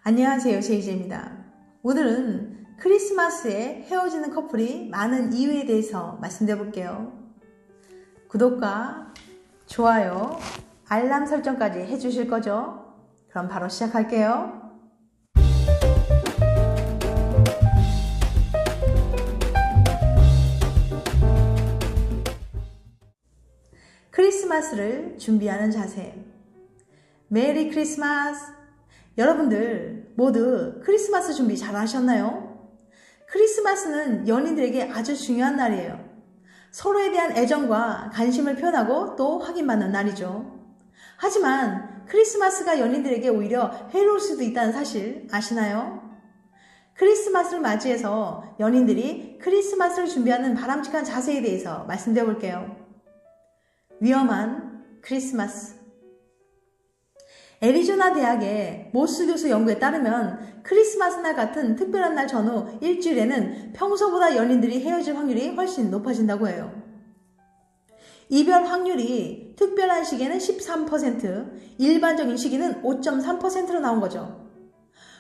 안녕하세요, 제이제입니다. 오늘은 크리스마스에 헤어지는 커플이 많은 이유에 대해서 말씀드려 볼게요. 구독과 좋아요, 알람 설정까지 해주실 거죠? 그럼 바로 시작할게요. 크리스마스를 준비하는 자세. 메리 크리스마스! 여러분들 모두 크리스마스 준비 잘 하셨나요? 크리스마스는 연인들에게 아주 중요한 날이에요. 서로에 대한 애정과 관심을 표현하고 또 확인받는 날이죠. 하지만 크리스마스가 연인들에게 오히려 해로울 수도 있다는 사실 아시나요? 크리스마스를 맞이해서 연인들이 크리스마스를 준비하는 바람직한 자세에 대해서 말씀드려 볼게요. 위험한 크리스마스. 애리조나 대학의 모스 교수 연구에 따르면 크리스마스 날 같은 특별한 날 전후 일주일에는 평소보다 연인들이 헤어질 확률이 훨씬 높아진다고 해요. 이별 확률이 특별한 시기에는 13%, 일반적인 시기는 5.3%로 나온 거죠.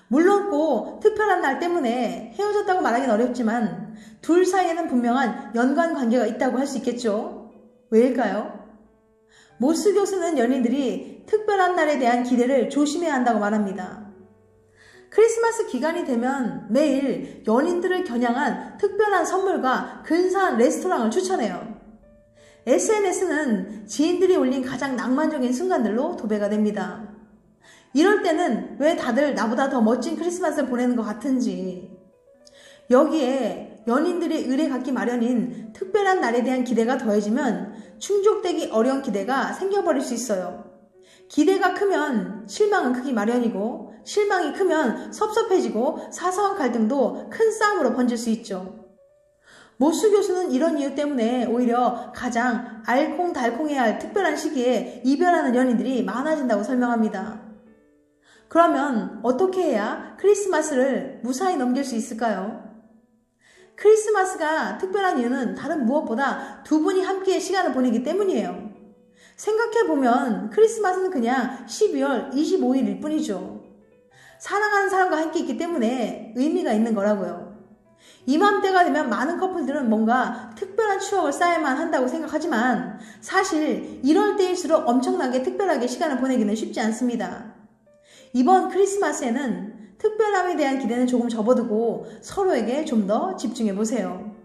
물론 꼭 특별한 날 때문에 헤어졌다고 말하기는 어렵지만 둘 사이에는 분명한 연관관계가 있다고 할 수 있겠죠. 왜일까요? 모스 교수는 연인들이 특별한 날에 대한 기대를 조심해야 한다고 말합니다. 크리스마스 기간이 되면 매일 연인들을 겨냥한 특별한 선물과 근사한 레스토랑을 추천해요. SNS는 지인들이 올린 가장 낭만적인 순간들로 도배가 됩니다. 이럴 때는 왜 다들 나보다 더 멋진 크리스마스를 보내는 것 같은지, 여기에 연인들이 의뢰 갖기 마련인 특별한 날에 대한 기대가 더해지면 충족되기 어려운 기대가 생겨버릴 수 있어요. 기대가 크면 실망은 크기 마련이고, 실망이 크면 섭섭해지고 사소한 갈등도 큰 싸움으로 번질 수 있죠. 모스 교수는 이런 이유 때문에 오히려 가장 알콩달콩해야 할 특별한 시기에 이별하는 연인들이 많아진다고 설명합니다. 그러면 어떻게 해야 크리스마스를 무사히 넘길 수 있을까요? 크리스마스가 특별한 이유는 다른 무엇보다 두 분이 함께 시간을 보내기 때문이에요. 생각해보면 크리스마스는 그냥 12월 25일일 뿐이죠. 사랑하는 사람과 함께 있기 때문에 의미가 있는 거라고요. 이맘때가 되면 많은 커플들은 뭔가 특별한 추억을 쌓아야만 한다고 생각하지만 사실 이럴 때일수록 엄청나게 특별하게 시간을 보내기는 쉽지 않습니다. 이번 크리스마스에는 특별함에 대한 기대는 조금 접어두고 서로에게 좀 더 집중해보세요.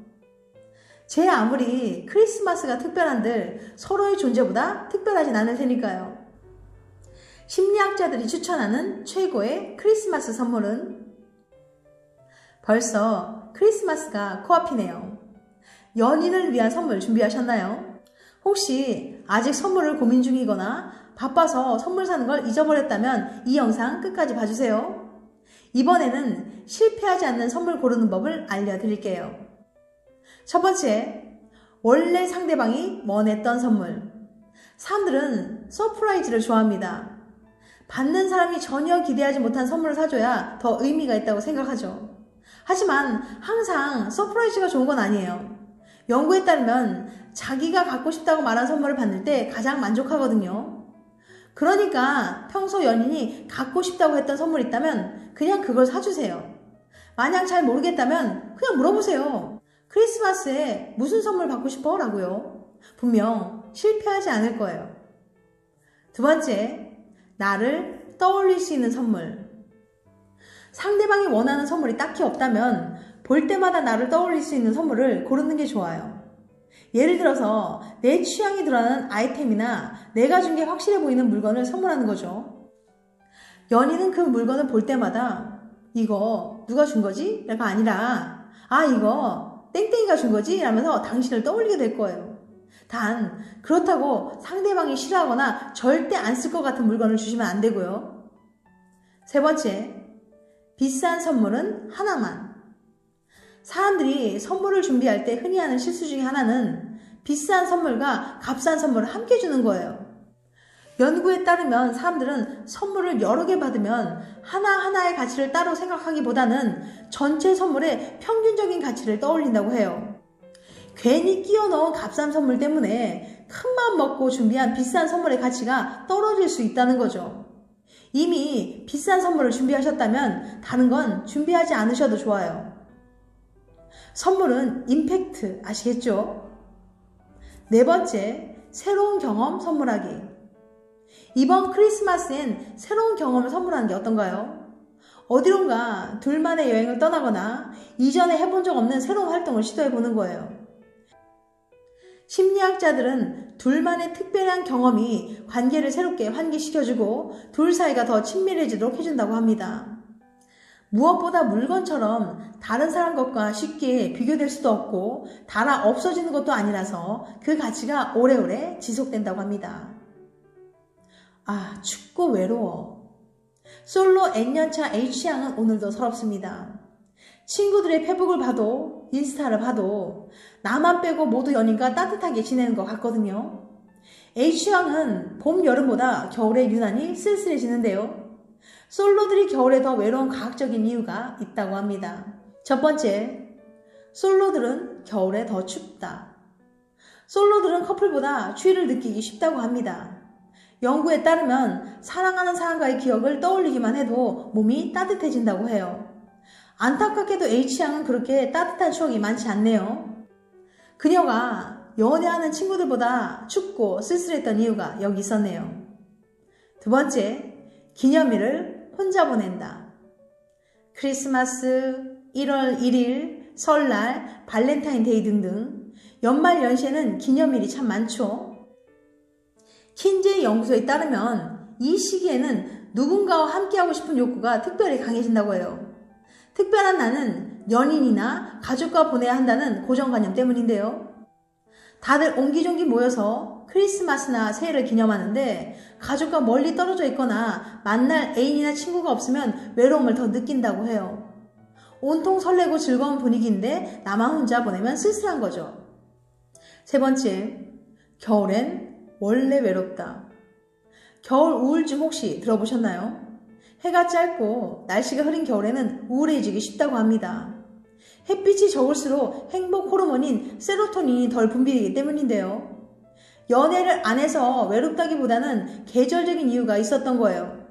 제 아무리 크리스마스가 특별한들 서로의 존재보다 특별하진 않을 테니까요. 심리학자들이 추천하는 최고의 크리스마스 선물은? 벌써 크리스마스가 코앞이네요. 연인을 위한 선물 준비하셨나요? 혹시 아직 선물을 고민 중이거나 바빠서 선물 사는 걸 잊어버렸다면 이 영상 끝까지 봐주세요. 이번에는 실패하지 않는 선물 고르는 법을 알려드릴게요. 첫 번째, 원래 상대방이 원했던 선물. 사람들은 서프라이즈를 좋아합니다. 받는 사람이 전혀 기대하지 못한 선물을 사줘야 더 의미가 있다고 생각하죠. 하지만 항상 서프라이즈가 좋은 건 아니에요. 연구에 따르면 자기가 갖고 싶다고 말한 선물을 받을 때 가장 만족하거든요. 그러니까 평소 연인이 갖고 싶다고 했던 선물이 있다면 그냥 그걸 사주세요. 만약 잘 모르겠다면 그냥 물어보세요. 크리스마스에 무슨 선물 받고 싶어? 라고요. 분명 실패하지 않을 거예요. 두 번째, 나를 떠올릴 수 있는 선물. 상대방이 원하는 선물이 딱히 없다면 볼 때마다 나를 떠올릴 수 있는 선물을 고르는 게 좋아요. 예를 들어서 내 취향이 드러나는 아이템이나 내가 준 게 확실해 보이는 물건을 선물하는 거죠. 연인은 그 물건을 볼 때마다 이거 누가 준 거지? 가 아니라 이거 땡땡이가 준 거지? 라면서 당신을 떠올리게 될 거예요. 단 그렇다고 상대방이 싫어하거나 절대 안 쓸 것 같은 물건을 주시면 안 되고요. 세 번째, 비싼 선물은 하나만. 사람들이 선물을 준비할 때 흔히 하는 실수 중에 하나는 비싼 선물과 값싼 선물을 함께 주는 거예요. 연구에 따르면 사람들은 선물을 여러 개 받으면 하나하나의 가치를 따로 생각하기보다는 전체 선물의 평균적인 가치를 떠올린다고 해요. 괜히 끼워 넣은 값싼 선물 때문에 큰맘 먹고 준비한 비싼 선물의 가치가 떨어질 수 있다는 거죠. 이미 비싼 선물을 준비하셨다면 다른 건 준비하지 않으셔도 좋아요. 선물은 임팩트 아시겠죠? 네 번째, 새로운 경험 선물하기. 이번 크리스마스엔 새로운 경험을 선물하는 게 어떤가요? 어디론가 둘만의 여행을 떠나거나 이전에 해본 적 없는 새로운 활동을 시도해보는 거예요. 심리학자들은 둘만의 특별한 경험이 관계를 새롭게 환기시켜주고 둘 사이가 더 친밀해지도록 해준다고 합니다. 무엇보다 물건처럼 다른 사람 것과 쉽게 비교될 수도 없고 달아 없어지는 것도 아니라서 그 가치가 오래오래 지속된다고 합니다. 춥고 외로워. 솔로 N년차 H양은 오늘도 서럽습니다. 친구들의 페북을 봐도 인스타를 봐도 나만 빼고 모두 연인과 따뜻하게 지내는 것 같거든요. H양은 봄, 여름보다 겨울에 유난히 쓸쓸해지는데요. 솔로들이 겨울에 더 외로운 과학적인 이유가 있다고 합니다. 첫 번째, 솔로들은 겨울에 더 춥다. 솔로들은 커플보다 추위를 느끼기 쉽다고 합니다. 연구에 따르면 사랑하는 사람과의 기억을 떠올리기만 해도 몸이 따뜻해진다고 해요. 안타깝게도 H양은 그렇게 따뜻한 추억이 많지 않네요. 그녀가 연애하는 친구들보다 춥고 쓸쓸했던 이유가 여기 있었네요. 두 번째, 기념일을 혼자 보낸다. 크리스마스, 1월 1일, 설날, 발렌타인데이 등등 연말 연시에는 기념일이 참 많죠. 킨제이 연구소에 따르면 이 시기에는 누군가와 함께하고 싶은 욕구가 특별히 강해진다고 해요. 특별한 날은 연인이나 가족과 보내야 한다는 고정관념 때문인데요. 다들 옹기종기 모여서 크리스마스나 새해를 기념하는데 가족과 멀리 떨어져 있거나 만날 애인이나 친구가 없으면 외로움을 더 느낀다고 해요. 온통 설레고 즐거운 분위기인데 나만 혼자 보내면 쓸쓸한 거죠. 세 번째, 겨울엔 원래 외롭다. 겨울 우울증 혹시 들어보셨나요? 해가 짧고 날씨가 흐린 겨울에는 우울해지기 쉽다고 합니다. 햇빛이 적을수록 행복 호르몬인 세로토닌이 덜 분비되기 때문인데요. 연애를 안 해서 외롭다기보다는 계절적인 이유가 있었던 거예요.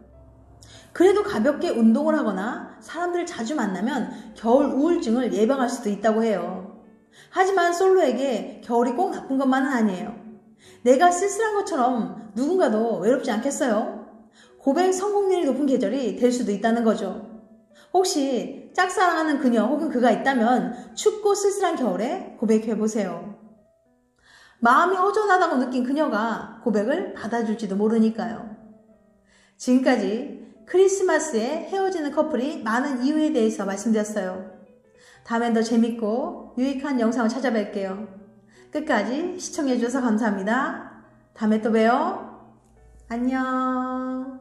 그래도 가볍게 운동을 하거나 사람들을 자주 만나면 겨울 우울증을 예방할 수도 있다고 해요. 하지만 솔로에게 겨울이 꼭 나쁜 것만은 아니에요. 내가 쓸쓸한 것처럼 누군가도 외롭지 않겠어요? 고백 성공률이 높은 계절이 될 수도 있다는 거죠. 혹시 짝사랑하는 그녀 혹은 그가 있다면 춥고 쓸쓸한 겨울에 고백해보세요. 마음이 허전하다고 느낀 그녀가 고백을 받아줄지도 모르니까요. 지금까지 크리스마스에 헤어지는 커플이 많은 이유에 대해서 말씀드렸어요. 다음엔 더 재밌고 유익한 영상을 찾아뵐게요. 끝까지 시청해주셔서 감사합니다. 다음에 또 봬요. 안녕.